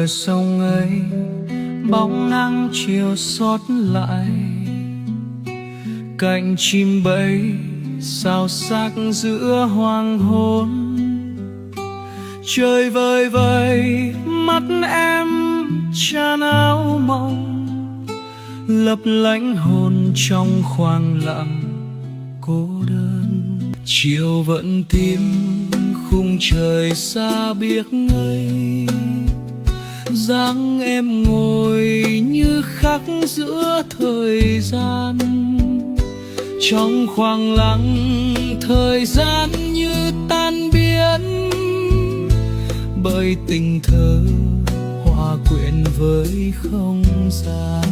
bờ sông ấy bóng nắng chiều xót lại, cành chim bay sao sắc giữa hoàng hôn. Trời vơi vơi mắt em tràn áo mong, lấp lánh hồn trong khoảng lặng cô đơn. Chiều vẫn tím khung trời xa biếc ngây, dáng em ngồi như khắc giữa thời gian. Trong khoảng lặng thời gian như tan biến, bởi tình thơ hòa quyện với không gian.